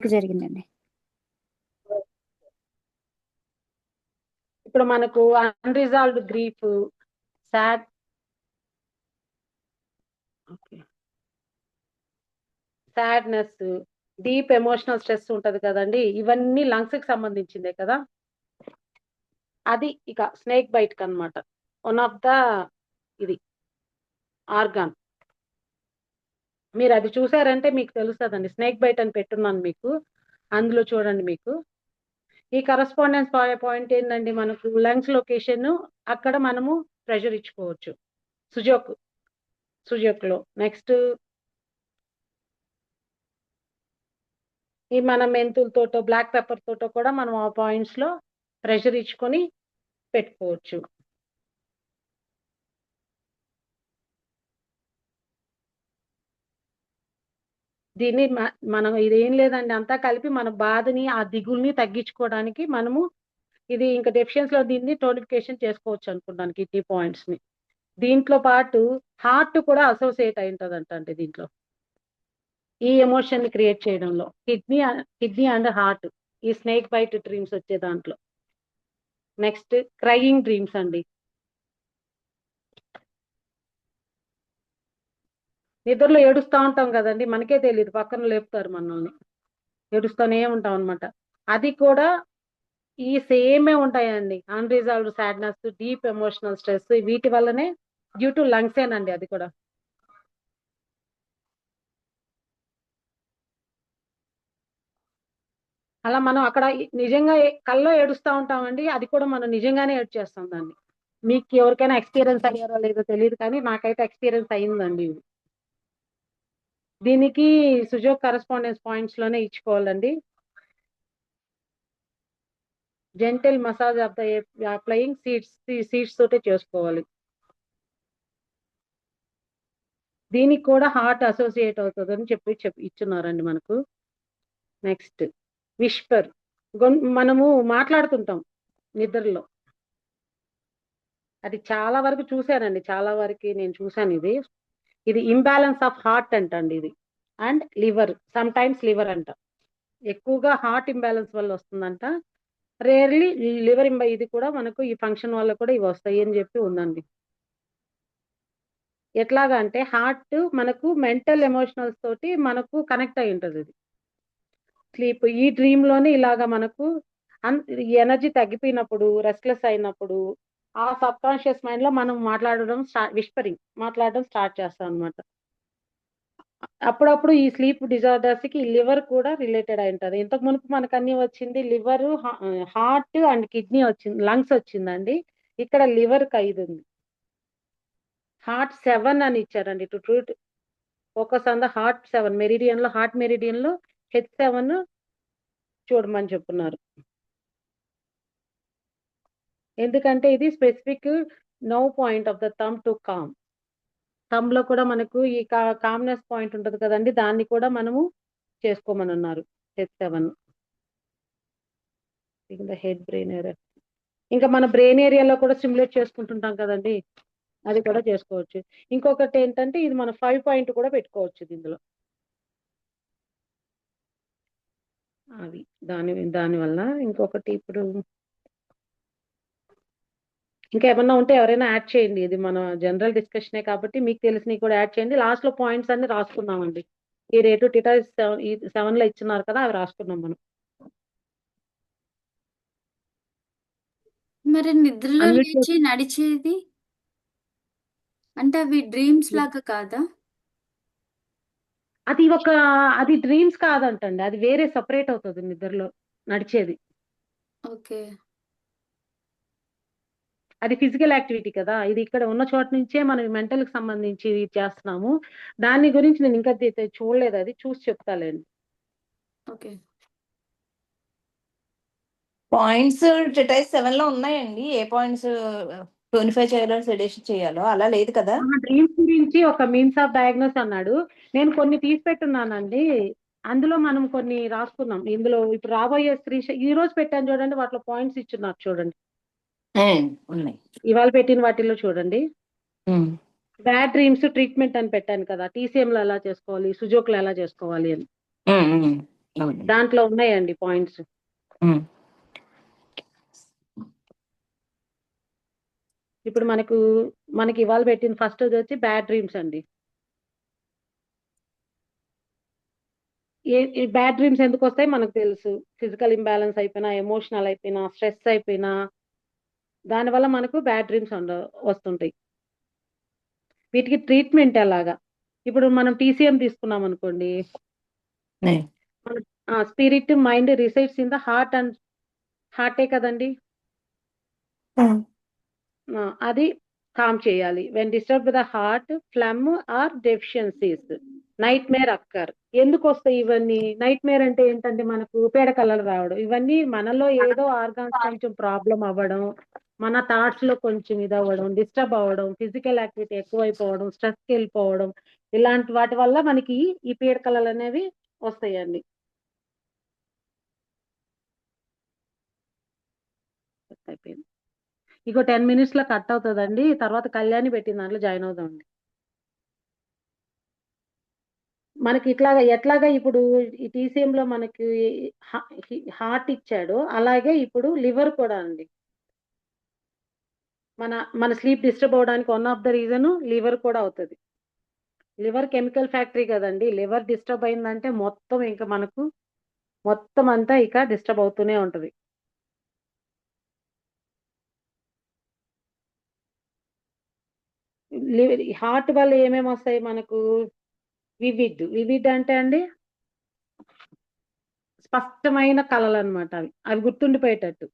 Work జరిగిందండి. ఇప్పుడు మనకు unresolved grief, sad sadness, deep emotional stress ఉంటది కదండి, ఇవన్నీ లంగ్స్ కి సంబంధించిందే కదా. అది ఇక స్నేక్ బైట్ కి అనమాట వన్ ఆఫ్ ద ఇది ఆర్గాన్. మీరు అది చూసారంటే మీకు తెలుస్తుందండి. స్నేక్ బైట్ అని పెట్టున్నాను మీకు, అందులో చూడండి. మీకు ఈ కరస్పాండెన్స్ పాయింట్ ఏంటండి, మనకు లంగ్స్ లొకేషన్, అక్కడ మనము ప్రెషర్ ఇచ్చుకోవచ్చు సుజోక్ లో. నెక్స్ట్ ఈ మన మెంతులతోటో బ్లాక్ పెప్పర్ తోటో కూడా మనం ఆ పాయింట్స్ లో ప్రెషర్ ఇచ్చుకొని పెట్టుకోవచ్చు. దీన్ని మనం ఇదేం లేదండి, అంతా కలిపి మన బాధని ఆ దిగుల్ని తగ్గించుకోవడానికి మనము ఇది ఇంకా డెఫిషియన్సీ లో దీన్ని టోనిఫికేషన్ చేసుకోవచ్చు అనుకున్నాను, కిడ్నీ పాయింట్స్ ని. దీంట్లో పాటు హార్ట్ కూడా అసోసియేట్ అయి ఉంటదంట అండి దీంట్లో, ఈ ఎమోషన్ ని క్రియేట్ చేయడంలో. కిడ్నీ అండ్ హార్ట్ ఈ స్నేక్ బైట్ డ్రీమ్స్ వచ్చే దాంట్లో. నెక్స్ట్ క్రయింగ్ డ్రీమ్స్ అండి. నిద్రలో ఏడుస్తూ ఉంటాం కదండి, మనకే తెలియదు, పక్కన లేపుతారు మనల్ని, ఏడుస్తూనే ఉంటాం అనమాట. అది కూడా ఈ సేమే ఉంటాయండి, unresolved sadness, deep emotional stress, వీటి వల్లనే డ్యూ టు లంగ్స్ ఏనండి అది కూడా. అలా మనం అక్కడ నిజంగా కల్లో ఏడుస్తూ ఉంటామండి, అది కూడా మనం నిజంగానే ఏడ్చేస్తాం దాన్ని. మీకు ఎవరికైనా ఎక్స్పీరియన్స్ అయ్యారో లేదో తెలియదు, కానీ నాకైతే ఎక్స్పీరియన్స్ అయిందండి. దీనికి సుజోక్ కరెస్పాండెన్స్ పాయింట్స్ లోనే ఇచ్చుకోవాలండి. Gentle massage of the applying seeds తోటే చేసుకోవాలి. దీనికి కూడా హార్ట్ అసోసియేట్ అవుతుంది అని చెప్పి ఇచ్చున్నారండి మనకు. నెక్స్ట్ విస్పర్, మనము మాట్లాడుతుంటాం నిద్రలో. అది చాలా వరకు చూశానండి, చాలా వరకు నేను చూశాను. ఇది ఇంబ్యాలెన్స్ ఆఫ్ హార్ట్ అంటండి ఇది, and liver, some times liver అంట. ఎక్కువగా హార్ట్ ఇంబ్యాలెన్స్ వల్ల వస్తుందంట, రేర్లీ లివర్ ఇది కూడా మనకు ఈ ఫంక్షన్ వల్ల కూడా ఇవి వస్తాయి అని చెప్పి ఉందండి. ఎట్లాగా అంటే హార్ట్ మనకు మెంటల్ ఎమోషనల్స్ తోటి మనకు కనెక్ట్ అయి ఉంటుంది. ఇది స్లీప్, ఈ డ్రీమ్ లోనే ఇలాగా మనకు ఎనర్జీ తగ్గిపోయినప్పుడు, రెస్ట్లెస్ అయినప్పుడు, ఆ సబ్ కాన్షియస్ మైండ్ లో మనం మాట్లాడడం స్టార్ట్ చేస్తాం అనమాట. అప్పుడప్పుడు ఈ స్లీప్ డిజార్డర్స్ కి లివర్ కూడా రిలేటెడ్ అయి ఉంటది. ఇంతకు మునుపు మనకు అన్ని వచ్చింది లివర్, హార్ట్ అండ్ కిడ్నీ వచ్చింది, లంగ్స్ వచ్చిందండి. ఇక్కడ లివర్ కి 5 ఉంది. హార్ట్ 7 అని ఇచ్చారండి. To treat focus on the heart 7 meridian లో, హార్ట్ మెరిడియన్ లో H7 చూడమని చెప్తున్నారు. ఎందుకంటే ఇది specific no point of the thumb to calm. Thumb లో కూడా మనకు ఈ కామ్నెస్ పాయింట్ ఉంటది కదండి, దాన్ని కూడా మనము చేసుకోమని ఉన్నారు. H7 head brain area. ఇంకా మన బ్రెయిన్ ఏరియాలో కూడా స్టిమ్యులేట్ చేసుకుంటుంటాం కదండి, అది కూడా చేసుకోవచ్చు. ఇంకొకటి ఏంటంటే ఇది మన 5 పాయింట్ కూడా పెట్టుకోవచ్చు ఇందులో. అది దానివల్ల ఇంకొకటి ఇప్పుడు ఇంకా ఏమన్నా ఉంటే ఎవరైనా యాడ్ చేయండి. ఇది మన జనరల్ డిస్కషనే కాబట్టి మీకు తెలిసినవి కూడా యాడ్ చేయండి. లాస్ట్ లో పాయింట్స్ అన్ని రాసుకున్నామండి. ఈ రేటు టిటా 7 లో ఇచ్చున్నారు కదా, అవి రాసుకున్నాం మనం. మరి నిద్రలో లేచి నడిచేది అంటే అవి డ్రీమ్స్ లాగా కాదా? అది డ్రీమ్స్ కాదంటండి, అది వేరే సపరేట్ అవుతుంది నిద్రలో నడిచేది. ఓకే, అది ఫిజికల్ యాక్టివిటీ కదా, ఇది ఇక్కడ ఉన్న చోట నుంచే మనం మెంటల్ కి సంబంధించి చేస్తున్నాము. దాని గురించి నేను ఇంకా చూడలేదు, అది చూసి చెప్తాలేండి. ఓకే. పాయింట్స్ టిటైస్ 7 లో ఉన్నాయండి. ఏ పాయింట్స్ టోనిఫై చేయాలో సెడేషన్ చేయాలో అలా లేదు కదా. డ్రీమ్స్ గురించి ఒక మీన్స్ ఆఫ్ డయాగ్నోస్ అన్నాడు, నేను కొన్ని తీసి పెట్టున్నానండి. అందులో మనం కొన్ని రాసుకున్నాం. ఇందులో ఇప్పుడు రాబోయే ఈ రోజు పెట్టాను చూడండి, వాటిలో పాయింట్స్ ఇచ్చున్నారు చూడండి. ఉన్నాయి ఇవాళ పెట్టిన వాటిల్లో చూడండి. బ్యాడ్ డ్రీమ్స్ ట్రీట్మెంట్ అని పెట్టాను కదా, TCM లో ఎలా చేసుకోవాలి, సుజోక్ లో ఎలా చేసుకోవాలి అని. అవునండి. దాంట్లో ఉన్నాయండి పాయింట్స్. ఉమ్. ఇప్పుడు మనకి ఇవాళ పెట్టిన ఫస్ట్ వచ్చి బ్యాడ్ డ్రీమ్స్ అండి. ఈ బ్యాడ్ డ్రీమ్స్ ఎందుకు వస్తాయి మనకు తెలుసు. ఫిజికల్ ఇంబ్యాలెన్స్ అయిపోయినా, ఎమోషనల్ అయిపోయినా, స్ట్రెస్ అయిపోయినా, దానివల్ల మనకు బ్యాడ్ డ్రీమ్స్ వస్తుంటాయి. వీటికి ట్రీట్మెంట్ ఎలాగా? ఇప్పుడు మనం టీసీఎం తీసుకున్నాం అనుకోండి, నే- spirit mind resides in the హార్టే కదండి. ఉమ్. అది కామ్ చేయాలి. When disturb the heart, phlegm or deficiencies, nightmare occur. ఎందుకు వస్తాయి ఇవన్నీ? నైట్ మేర్ అంటే ఏంటంటే మనకు పీడకలలు రావడం, ఇవన్నీ మనలో ఏదో ఆర్గాన్స్ కొంచెం ప్రాబ్లం అవ్వడం, మన థాట్స్ లో కొంచెం ఇది అవ్వడం, డిస్టర్బ్ అవ్వడం, ఫిజికల్ యాక్టివిటీ ఎక్కువైపోవడం, స్ట్రెస్కి వెళ్ళిపోవడం, ఇలాంటి వాటి వల్ల మనకి ఈ పీడకలలు అనేవి వస్తాయండి. అయిపోయింది. ఇంకో 10 minutes లో కట్ అవుతుందండి. తర్వాత కళ్యాణి పెట్టిన దాంట్లో జాయిన్ అవుదామండి. మనకి ఎట్లాగా ఇప్పుడు ఈ టీసీఎం లో మనకి హార్ట్ ఇచ్చాడు, అలాగే ఇప్పుడు లివర్ కూడా అండి. మన స్లీప్ డిస్టర్బ్ అవడానికి one of the reason liver కూడా అవుతుంది. లివర్ కెమికల్ ఫ్యాక్టరీ కదండి. లివర్ డిస్టర్బ్ అయిందంటే మొత్తం ఇంకా మనకు మొత్తం అంతా ఇక డిస్టర్బ్ అవుతూనే ఉంటది. హార్ట్ వల్ల ఏమేమి వస్తాయి మనకు? వివిడ్ అంటే అండి స్పష్టమైన కళలు అనమాట. అవి గుర్తుండిపోయేటట్టు.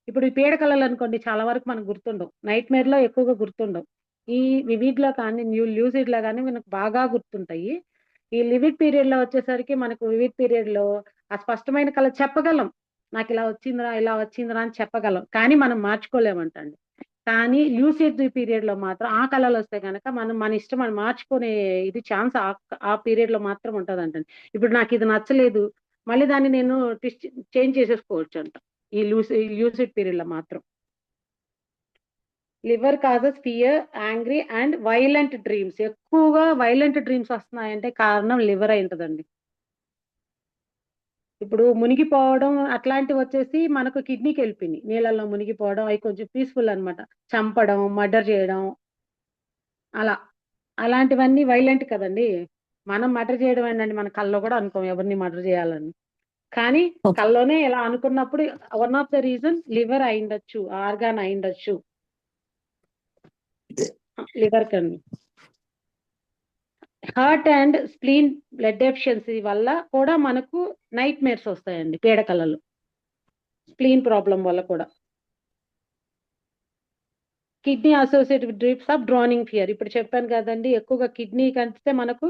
ఇప్పుడు ఈ పీడ కళలు అనుకోండి, చాలా వరకు మనకు గుర్తుండవు. నైట్ మేర్ లో ఎక్కువగా గుర్తుండవు. ఈ వివిడ్ లో కానీ ల్యూసిడ్ లో కానీ మనకు బాగా గుర్తుంటాయి. ఈ లివిడ్ పీరియడ్ లో వచ్చేసరికి మనకు వివిడ్ పీరియడ్ లో ఆ స్పష్టమైన కళ చెప్పగలం. నాకు ఇలా వచ్చిందిరా అని చెప్పగలం, కానీ మనం మార్చుకోలేమంటండి. కానీ ల్యూసిడ్ పీరియడ్ లో మాత్రం ఆ కళలు వస్తే కనుక మన ఇష్టం, మనం మార్చుకునే ఇది ఛాన్స్ ఆ పీరియడ్ లో మాత్రం ఉంటదంటండి. ఇప్పుడు నాకు ఇది నచ్చలేదు, మళ్ళీ దాన్ని నేను చేంజ్ చేసేసుకోవచ్చు అంట ఈ ల్యూసిడ్ పీరియడ్ లో మాత్రం. Liver causes fear, angry and violent dreams. ఎక్కువగా వైలెంట్ డ్రీమ్స్ వస్తున్నాయంటే కారణం లివర్ అయి ఉంటదండి. ఇప్పుడు మునిగిపోవడం అట్లాంటివి వచ్చేసి మనకు కిడ్నీకి వెళ్ళిపోయింది. నీళ్ళల్లో మునిగిపోవడం అవి కొంచెం పీస్ఫుల్ అనమాట. చంపడం, మర్డర్ చేయడం, అలాంటివన్నీ వైలెంట్ కదండి. మనం మర్డర్ చేయడం ఏంటండి, మన కల్లో కూడా అనుకోం ఎవరిని మర్డర్ చేయాలని. కానీ కల్లోనే ఇలా అనుకున్నప్పుడు one of the reason liver అయిండొచ్చు, ఆర్గాన్ అయిండొచ్చు. లివర్ కండి. Heart and spleen blood deficiency వల్ల కూడా మనకు నైట్ మేర్స్ వస్తాయండి, పీడకలలు. స్ప్లీన్ ప్రాబ్లం వల్ల కూడా. Kidney associated dreams of drowning fear. ఇప్పుడు చెప్పాను కదండి, ఎక్కువగా కిడ్నీ కంటే మనకు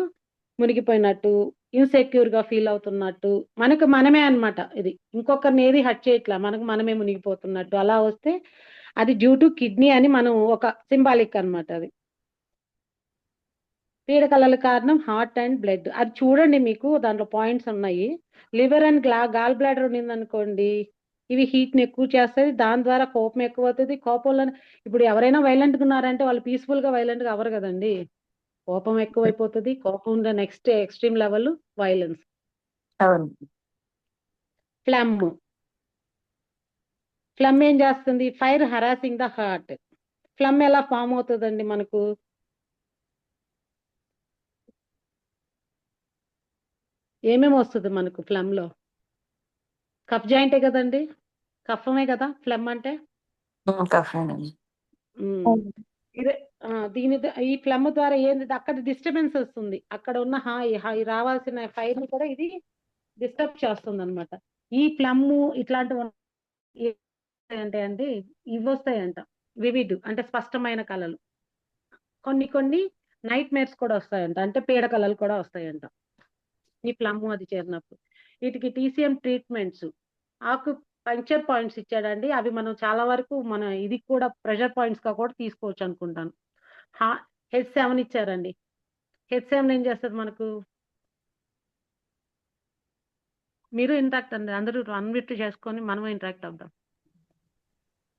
మునిగిపోయినట్టు, ఇన్సెక్యూర్ గా ఫీల్ అవుతున్నట్టు, మనకు మనమే అన్నమాట. ఇది ఇంకొకరిని ఏది హట్ చేయట్లా, మనకు మనమే మునిగిపోతున్నట్టు అలా వస్తే అది డ్యూ టు కిడ్నీ అని మనం ఒక సింబాలిక్ అన్నమాట. అది పీడకలల కారణం హార్ట్ అండ్ బ్లడ్. అది చూడండి, మీకు దాంట్లో పాయింట్స్ ఉన్నాయి. లివర్ అండ్ గాల్ బ్లాడర్ ఉండింది అనుకోండి, ఇవి హీట్ ని ఎక్కువ చేస్తుంది, దాని ద్వారా కోపం ఎక్కువ అవుతుంది. కోపంలో ఇప్పుడు ఎవరైనా వైలెంట్ గా ఉన్నారంటే వాళ్ళు పీస్ఫుల్ గా వైలెంట్ గా అవ్వరు కదండి. కోపం ఎక్కువైపోతుంది. కోపం నెక్స్ట్ ఎక్స్ట్రీమ్ లెవెల్ వైలెన్స్. అవును. ఫ్లమ్ ఏం చేస్తుంది? Fire harassing the heart. Phlegm ఎలా ఫామ్ అవుతుందండి మనకు? ఏమేమి వస్తుంది మనకు ఫ్లమ్ లో? కఫ్ జాయింటే కదండి, కఫమే కదా ఫ్లమ్ అంటే. కఫేనండి. ఈ ఫ్లమ్ ద్వారా ఏంది, అక్కడ డిస్టర్బెన్స్ వస్తుంది. అక్కడ ఉన్న రావాల్సిన ఫైర్ ని కూడా ఇది డిస్టర్బ్ చేస్తుంది అనమాట. ఈ ఫ్లమ్ ఇట్లాంటివి అంటే అండి ఇవి వస్తాయంట, వివిడ్ అంటే స్పష్టమైన కళలు. కొన్ని నైట్ మేర్స్ కూడా వస్తాయంట, అంటే పీడ కళలు కూడా వస్తాయంట ఈ ఫ్లమ్ అది చేరినప్పుడు. వీటికి టీసీఎం ట్రీట్మెంట్స్, ఆకు పంక్చర్ పాయింట్స్ ఇచ్చాడండి. అవి మనం చాలా వరకు ఇది కూడా ప్రెషర్ పాయింట్స్ గా కూడా తీసుకోవచ్చు అనుకుంటాను. H7 ఇచ్చారండి. H7 ఏం చేస్తుంది మనకు? మీరు ఇంటరాక్ట్ అండి, అందరూ అన్మ్యూట్ చేసుకొని మనము ఇంటరాక్ట్ అవుతాం.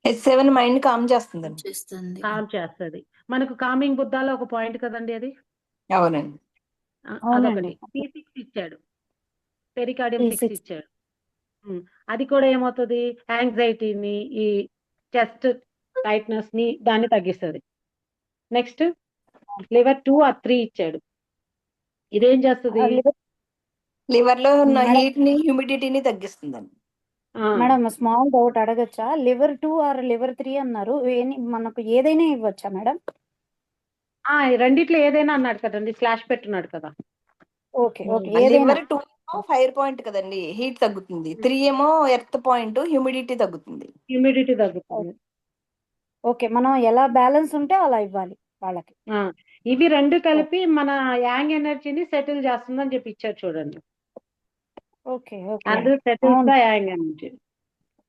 H7 మైండ్ కామ్ చేస్తుందండి. చేస్తుంది. కామ్ చేస్తుంది. మనకు కామింగ్ బుద్ధాలో ఒక పాయింట్ కదండి అది. అవునండి. అదొకటి. P6 ఇచ్చాడు. పెరికార్డియం 6 6. ఇచ్చాడు. అది కూడా ఏమవుతుంది, యాంగ్జైటీని, ఈ చెస్ట్ టైట్నెస్ ని దాన్ని తగ్గిస్తుంది. నెక్స్ట్ లివర్ 2 ఆర్ 3 ఇచ్చాడు. ఇదేం చేస్తుంది? లివర్ లో ఉన్న మేడం హీట్ ని హ్యూమిడిటీని తగ్గిస్తుందండి. మేడం స్మాల్ డౌట్ అడగచ్చా? లివర్ 2 ఆర్ లివర్ 3 అన్నారు, మనకు ఏదైనా ఇవ్వచ్చా మేడం? రెండిట్లో ఏదైనా అన్నాడు కదండి, స్లాష్ పెట్టున్నాడు కదా. ఓకే ఓకే, ఏదైనా. లివర్ 2 ఫైర్ పాయింట్ కదండి, హీట్ తగ్గుతుంది. 3 ఏమో ఎర్త్ పాయింట్, హ్యూమిడిటీ తగ్గుతుంది. హ్యూమిడిటీ తగ్గుతుంది. ఓకే, మనం ఎలా బ్యాలెన్స్ ఉంటే అలా ఇవ్వాలి వాళ్ళకి. ఇవి రెండు కలిపి మన యాంగ్ ఎనర్జీని సెటిల్ చేస్తుందని చెప్పి ఇచ్చారు చూడండి. ఓకే ఓకే, అందులో సెటిల్స్ ద యాంగ్ ఎనర్జీ.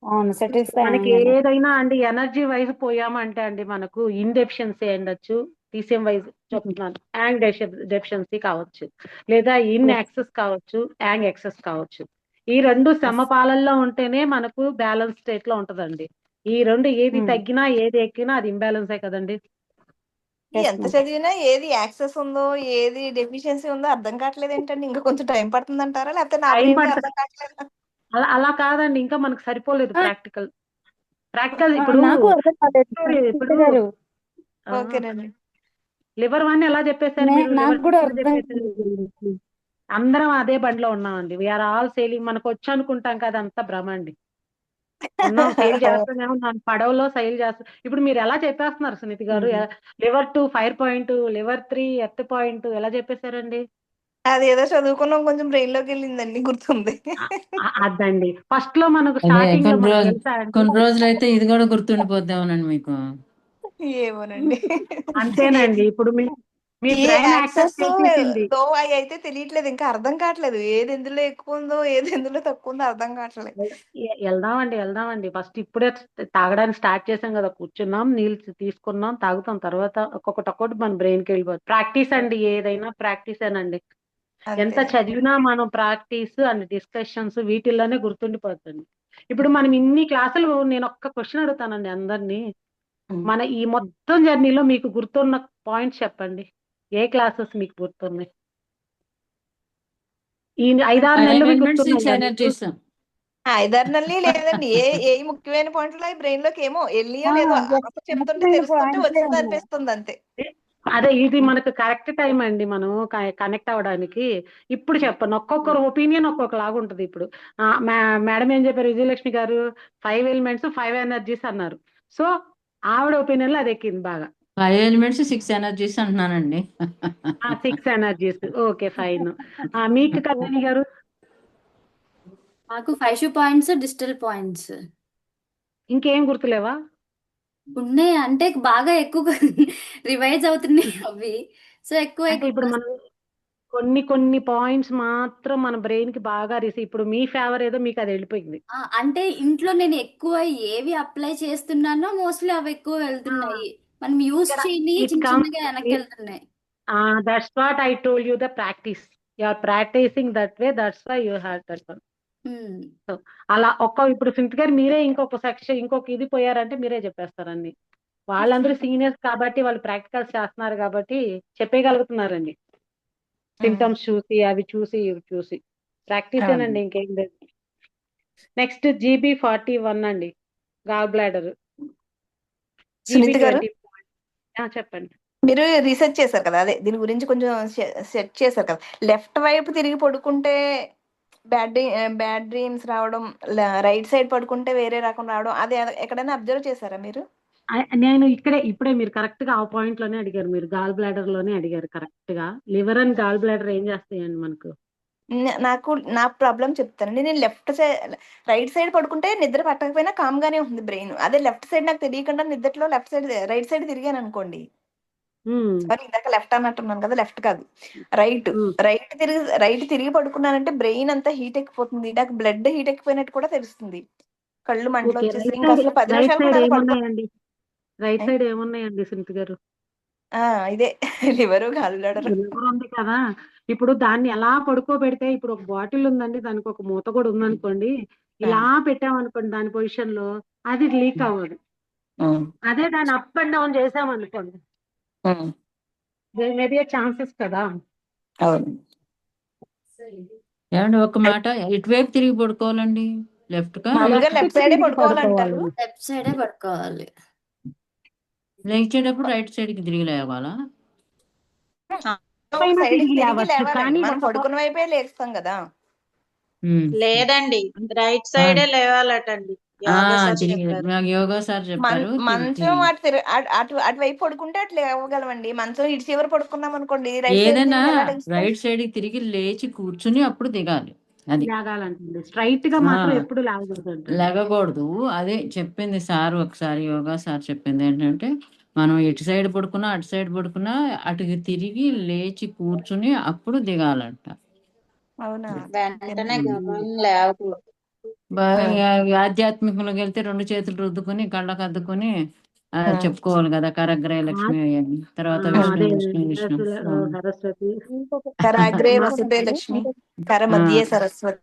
అవును, సెటిల్స్ మనకి ఏదైనా అండి ఎనర్జీ వైజ్ పోయామంటే అండి మనకు ఇన్డెఫిషియన్సీ ఉండొచ్చు, టీసీఎం వైజ్ చెప్తున్నాను, యాంగ్ డెఫిషియన్సీ కావచ్చు, లేదా ఇన్ యాక్సెస్ కావచ్చు, యాంగ్ యాక్సెస్ కావచ్చు. ఈ రెండు సమపాలల్లో ఉంటేనే మనకు బ్యాలెన్స్ స్టేట్ లో ఉంటదండి. ఈ రెండు ఏది తగ్గినా ఏది ఎక్కినా అది ఇంబ్యాలెన్సే కదండి. ఎంత చదివినా ఏది యాక్సెస్ ఉందో ఏది డెఫిషియన్సీ ఉందో అర్థం కావట్లేదు ఏంటండి? ఇంకా కొంచెం టైం పడుతుంది అంటారా, లేకపోతే నా బ్రెయిన్ కి అర్థం కావట్లేదా? అలా కాదండి, ఇంకా మనకు సరిపోలేదు ప్రాక్టికల్. ఇప్పుడు నాకు అర్థం కాలేదు ఇప్పుడు గారు. ఓకేనండి. లివర్ 1 ఎలా చెప్పేశారు మీరు? నాకు లివర్ కూడా 2 అర్థం చెప్పేశారు. అందరం అదే బండిలో ఉన్నామండి. We are all sailing. మనకు వచ్చు అనుకుంటాం కదా, అంతా భ్రమ అండి. ఉన్నాం, సైల్ చేస్తూనే ఉన్నాం, పడవలో సైల్ చేస్తాం. ఇప్పుడు మీరు ఎలా చెప్పేస్తున్నారు సునీతి గారు? Liver 2 fire point, liver 3 earth point ఎలా చెప్పేశారండి? అదేదో చదువుకున్నాం, కొంచెం బ్రెయిన్ లోకి వెళ్ళిందండి, గుర్తుంది. అదండి ఫస్ట్ లో మనకు స్టార్టింగ్ లో మనకు తెలుసా అండి? కొన్ని రోజులు అయితే ఇది కూడా గుర్తుండిపోద్దామనండి మీకు. ఏమోనండి. అంతేనండి. ఇప్పుడు మీ ఈ బ్రెయిన్ యాక్సెస్ యాక్సెస్ చేసేసింది. లో అవి అయితే తెలియట్లేదు, ఇంకా అర్థం కావట్లేదు. ఏది ఎందులో ఎక్కువ ఉందో ఏది ఎందులో తక్కువ ఉందో అర్థం కావట్లేదు. వెళ్దామండి. ఫస్ట్ ఇప్పుడే తాగడానికి స్టార్ట్ చేసాం కదా, కూర్చున్నాం, నీళ్ళు తీసుకున్నాం, తాగుతాం, తర్వాత ఒక్కొక్కటి మన బ్రెయిన్ కి వెళ్ళిపోతుంది. ప్రాక్టీస్ అండి, ఏదైనా ప్రాక్టీస్ ఏనండి. ఎంత చదివినా మనం ప్రాక్టీస్ అండ్ డిస్కషన్స్ వీటిల్లోనే గుర్తుండిపోతుంది. ఇప్పుడు మనం ఇన్ని క్లాసులు, నేను ఒక్క క్వశ్చన్ అడుగుతానండి అందరినీ. మన ఈ మొత్తం జర్నీలో మీకు గుర్తున్న పాయింట్స్ చెప్పండి. ఏ క్లాసెస్ మీకు గుర్తున్నాయి? ఈ 5-6 నెలలు మీకు గుర్తున్నాయా? 5-6 నెలలు లేదండి. ఏ ముఖ్యమైన పాయింట్లు బ్రెయిన్ లోకి ఏమో వెళ్ళియో లేదో చెప్తుంటే తెలుస్తుంటే వచ్చింది అనిపిస్తుంది అంతే. అదే, ఇది మనకు కరెక్ట్ టైం అండి మనం కనెక్ట్ అవ్వడానికి. ఇప్పుడు చెప్పండి, ఒక్కొక్కరు ఒపీనియన్ ఒక్కొక్కలాగా ఉంటది. ఇప్పుడు మేడం ఏం చెప్పారు, విజయలక్ష్మి గారు 5 ఎలిమెంట్స్ 5 ఎనర్జీస్ అన్నారు. సో ఆవిడ ఒపీనియన్ లో అది ఎక్కింది బాగా. 5 ఎలిమెంట్స్ 6 ఎనర్జీస్ అంటున్నానండి. 6 ఎనర్జీస్, ఓకే ఫైన్. మీకు కళ్యాణి గారు? నాకు 5 పాయింట్స్, డిజిటల్ పాయింట్స్. ఇంకేం గుర్తులేవా? ఉన్నాయి, అంటే బాగా ఎక్కువ రివైజ్ అవుతున్నాయి అవి. సో ఎక్కువ అంటే ఇప్పుడు మనం కొన్ని పాయింట్స్ మాత్రం మన బ్రెయిన్ కి బాగా ఇప్పుడు మీ ఫేవర్ ఏదో మీకు అది వెళ్ళిపోయింది. అంటే ఇంట్లో నేను ఎక్కువ ఏవి అప్లై చేస్తున్నానో మోస్ట్లీ అవి ఎక్కువ వెళ్తున్నాయి. మనం యూస్ చేయని చిన్నగా వెనక్కి వెళ్తున్నాయి. That's what I told you, the practice. You are practising that way, that's why you have that one. అలా ఇప్పుడు సునీత్ గారు మీరే ఇంకొక సెక్షన్, ఇంకొక ఇది పోయారంటే మీరే చెప్పేస్తారండి. వాళ్ళందరూ సీనియర్స్ కాబట్టి వాళ్ళు ప్రాక్టికల్స్ చేస్తున్నారు కాబట్టి చెప్పేయగలుగుతున్నారండి. సింటమ్స్ చూసి, అవి చూసి, ఇవి చూసి ప్రాక్టీస్ ఏనండి, ఇంకేం లేదు. నెక్స్ట్ GB41 అండి, గాల్ బ్లాడర్. సునీత గారు, చెప్పండి. మీరు రీసెర్చ్ చేశారు కదా, అదే దీని గురించి కొంచెం సెట్ చేశారు కదా. లెఫ్ట్ వైపు తిరిగి పడుకుంటే బ్యాడ్ డ్రీమ్స్ రావడం, రైట్ సైడ్ పడుకుంటే వేరే రకం రావడం, అది ఎక్కడైనా అబ్జర్వ్ చేశారా మీరు? నేను ఇప్పుడే మీరు కరెక్ట్ గా ఆ పాయింట్ లోనే అడిగారు. మీరు గాల్ బ్లాడర్ లోనే అడిగారు కరెక్ట్ గా. లివర్ అండ్ గాల్ బ్లాడర్ ఏం చేస్తాయండి మనకు? నా ప్రాబ్లం చెప్తానండి. నేను రైట్ సైడ్ పడుకుంటే నిద్ర పట్టకపోయినా కామ్ గానే ఉంది బ్రెయిన్. అదే లెఫ్ట్ సైడ్ నాకు తెలియకుండా నిద్రలో రైట్ సైడ్ తిరిగాను అనుకోండి, సారీ ఇందాక లెఫ్ట్ అన్నట్టున్నాను కదా, లెఫ్ట్ కాదు రైట్ తిరిగి పడుకున్నానంటే బ్రెయిన్ అంతా హీట్ ఎక్కిపోతుంది, నాకు బ్లడ్ హీట్ ఎక్కిపోయినట్టు కూడా తెలుస్తుంది, కళ్ళు మంటలు వచ్చేసి ఇంకా అసలు 10 నిమిషాలు కూడా అలా పడుకోండి. రైట్ సైడ్ ఏమున్నాయండి సునీత గారు? ఇదే లివర్ గాల్ బ్లాడర్ ఉంది కదా. ఇప్పుడు దాన్ని ఎలా పడుకోబెడితే, ఇప్పుడు ఒక బాటిల్ ఉందండి, దానికి ఒక మూత కూడా ఉందనుకోండి, ఇలా పెట్టామనుకోండి దాని పొజిషన్ లో, అది లీక్ అవ్వదు. అదే దాన్ని అప్ అండ్ డౌన్ చేసామనుకోండి, ఛాన్సెస్ కదా. అవును. ఏమండి ఒక మాట, ఇటువైపు తిరిగి పడుకోవాలండి? లెఫ్ట్ కా మామూలుగా లెఫ్ట్ లెఫ్ట్ సైడే తిరిగి పడుకోవాలంటారు. పడుకోవాలి. లెఫ్ట్ సైడే పడుకోవాలి. లేచేటప్పుడు రైట్ సైడ్ కి తిరిగి లేవాలా? ఒక పైన సైడ్ తిరిగి తిరిగి లేవచ్చు, లేవాలండి. కానీ మనం ఒక పడుకున్న వైపే లేస్తాం కదా. లేదండి, రైట్ సైడే లేవాలటండి. యోగా సార్ తిరిగి చెప్పారు. నాకు యోగా సార్ చెప్పారు. మంచం అటువైపు పడుకుంటే అట్లా ఇవ్వగలమండి. మంచం ఇటు చివరి పడుకున్నాం అనుకోండి, రైట్ సైడ్ ఏదైనా తిరిగి ఎలా లేస్తాం? రైట్ సైడ్ కి తిరిగి లేచి కూర్చుని అప్పుడు దిగాలి. అది లాగాలంటండి, స్ట్రైట్ గా మాత్రం ఎప్పుడు లాగకూడదు. లేగకూడదు. అదే చెప్పింది సార్, ఒకసారి యోగా సార్ చెప్పింది ఏంటంటే, మనం ఇటు సైడ్ పడుకున్నా అటు సైడ్ పడుకున్నా అటుకి తిరిగి లేచి కూర్చుని అప్పుడు దిగాలంట. అవునా? వెంటనే గమనం లేవకూడదు. ఆధ్యాత్మికంలోకి వెళ్తే 2 చేతులు రుద్దుకొని కళ్ళకు అద్దుకొని చెప్పుకోవాలి కదా, కరగ్రయ లక్ష్మి అయ్యండి. తర్వాత విష్ణు అదే విష్ణు విష్ణు. సరస్వతి. కరాగ్రే వసుదే లక్ష్మి, కర మధ్యే సరస్వతి.